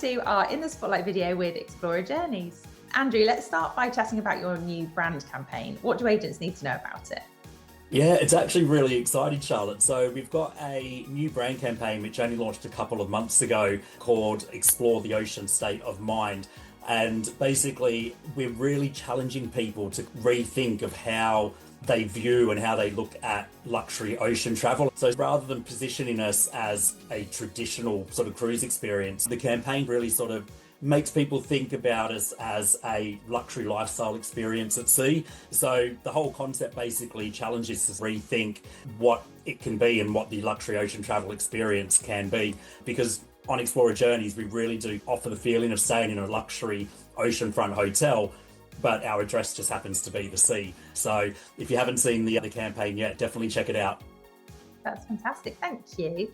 to our In the Spotlight video with Explora Journeys. Andrew, let's start by chatting about your new brand campaign. What do agents need to know about it? Yeah, it's actually really exciting, Charlotte. So we've got a new brand campaign which only launched a couple of months ago called Explore the Ocean State of Mind. And basically, we're really challenging people to rethink of how they view and how they look at luxury ocean travel. So rather than positioning us as a traditional sort of cruise experience, the campaign really sort of makes people think about us as a luxury lifestyle experience at sea. So the whole concept basically challenges us to rethink what it can be and what the luxury ocean travel experience can be. Because on Explora Journeys, we really do offer the feeling of staying in a luxury oceanfront hotel, but our address just happens to be the sea. So if you haven't seen the other campaign yet, definitely check it out. That's fantastic, thank you.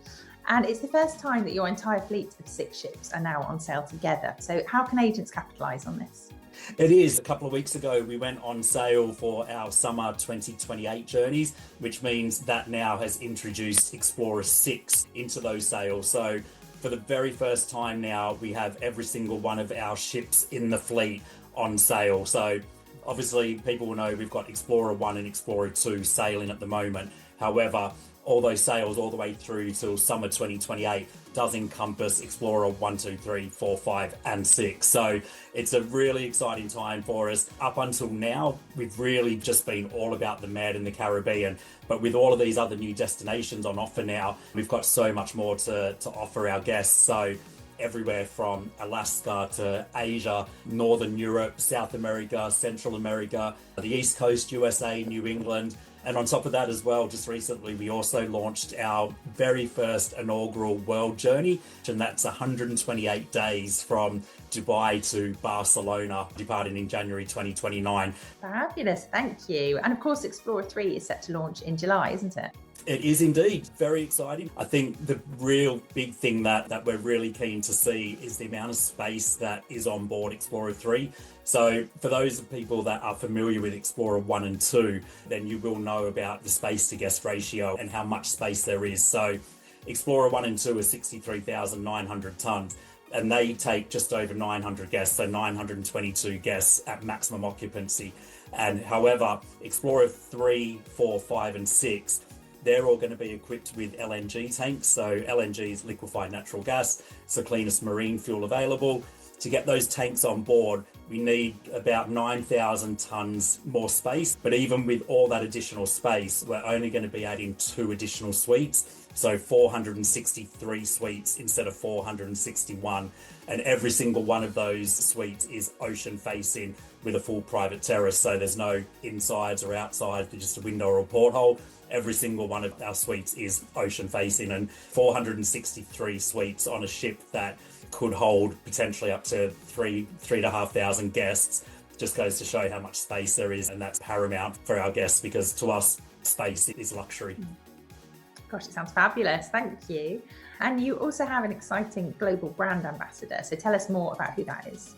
And it's the first time that your entire fleet of 6 ships are now on sale together. So how can agents capitalise on this? It is. A couple of weeks ago, we went on sale for our summer 2028 journeys, which means that now has introduced Explora 6 into those sales. So for the very first time now, we have every single one of our ships in the fleet on sale. So obviously people will know we've got Explora 1 and Explora 2 sailing at the moment. However, all those sales all the way through till summer 2028 does encompass Explora 1, 2, 3, 4, 5 and 6. So it's a really exciting time for us. Up until now, we've really just been all about the Med and the Caribbean. But with all of these other new destinations on offer now, we've got so much more to offer our guests. So everywhere from Alaska to Asia, Northern Europe, South America, Central America, the East Coast, USA, New England. And on top of that as well, just recently, we also launched our very first inaugural world journey, and that's 128 days from Dubai to Barcelona, departing in January 2029. Fabulous, thank you. And of course, Explora 3 is set to launch in July, isn't it? It is indeed. Very exciting. I think the real big thing that we're really keen to see is the amount of space that is on board Explora 3. So for those people that are familiar with Explora 1 and 2, then you will know about the space to guest ratio and how much space there is. So Explora 1 and 2 are 63,900 tons. And they take just over 900 guests, so 922 guests at maximum occupancy. And however, Explora 3, 4, 5 and 6, they're all going to be equipped with LNG tanks. So LNG is liquefied natural gas. It's the cleanest marine fuel available. To get those tanks on board, we need about 9,000 tons more space. But even with all that additional space, we're only going to be adding 2 additional suites. So 463 suites instead of 461. And every single one of those suites is ocean facing with a full private terrace. So there's no insides or outsides, just a window or a porthole. Every single one of our suites is ocean facing, and 463 suites on a ship that could hold potentially up to 3,500 guests just goes to show how much space there is. And that's paramount for our guests, because to us, space is luxury. Gosh, it sounds fabulous. Thank you. And you also have an exciting global brand ambassador. So tell us more about who that is.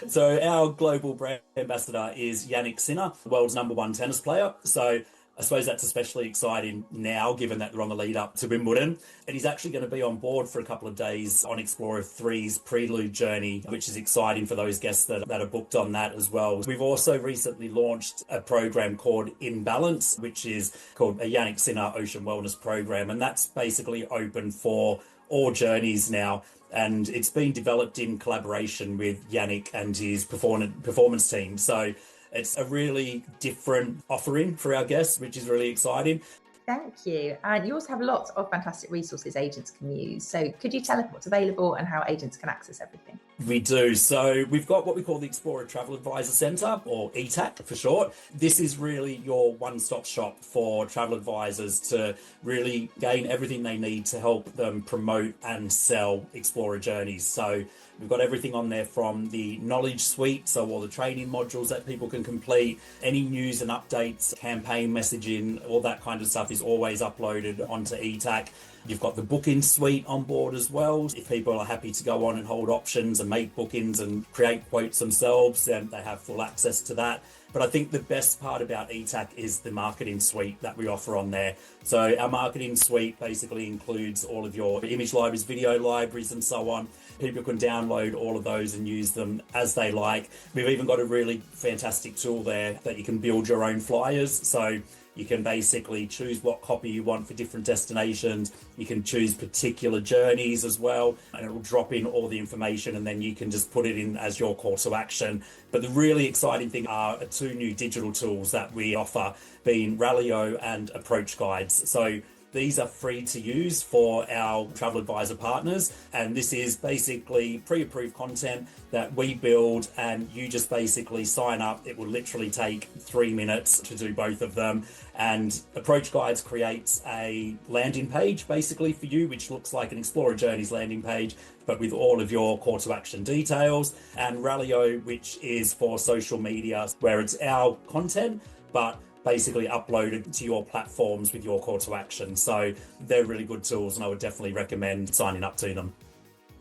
So our global brand ambassador is Jannik Sinner, the world's #1 tennis player. So I suppose that's especially exciting now, given that they're on the lead up to Wimbledon. And he's actually going to be on board for a couple of days on Explora 3's prelude journey, which is exciting for those guests that are booked on that as well. We've also recently launched a program called In Balance, which is called a Jannik Sinner Ocean Wellness Program. And that's basically open for all journeys now. And it's been developed in collaboration with Jannik and his performance team. So it's a really different offering for our guests, which is really exciting. Thank you. And you also have lots of fantastic resources agents can use. So could you tell us what's available and how agents can access everything? We do. So we've got what we call the Explora Travel Advisor Centre, or ETAC for short. This is really your one-stop shop for travel advisors to really gain everything they need to help them promote and sell Explora Journeys. So we've got everything on there from the knowledge suite, so all the training modules that people can complete, any news and updates, campaign messaging, all that kind of stuff is always uploaded onto ETAC. You've got the booking suite on board as well, if people are happy to go on and hold options to make bookings and create quotes themselves, and they have full access to that. But I think the best part about ETAC is the marketing suite that we offer on there. So our marketing suite basically includes all of your image libraries, video libraries, and so on. People can download all of those and use them as they like. We've even got a really fantastic tool there that you can build your own flyers. So you can basically choose what copy you want for different destinations. You can choose particular journeys as well, and it will drop in all the information, and then you can just put it in as your call to action. But the really exciting thing are 2 new digital tools that we offer, being Rallyo and Approach Guides. So these are free to use for our travel advisor partners, and this is basically pre-approved content that we build, and you just basically sign up. It will literally take 3 minutes to do both of them. And Approach Guides creates a landing page basically for you, which looks like an Explora Journeys landing page, but with all of your call to action details. And Rallyo, which is for social media, where it's our content, but basically uploaded to your platforms with your call to action. So they're really good tools, and I would definitely recommend signing up to them.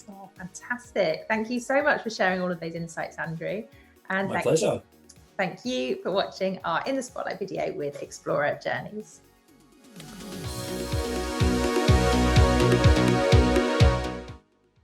Oh, fantastic. Thank you so much for sharing all of those insights, Andrew. And My pleasure. Thank you for watching our In the Spotlight video with Explora Journeys.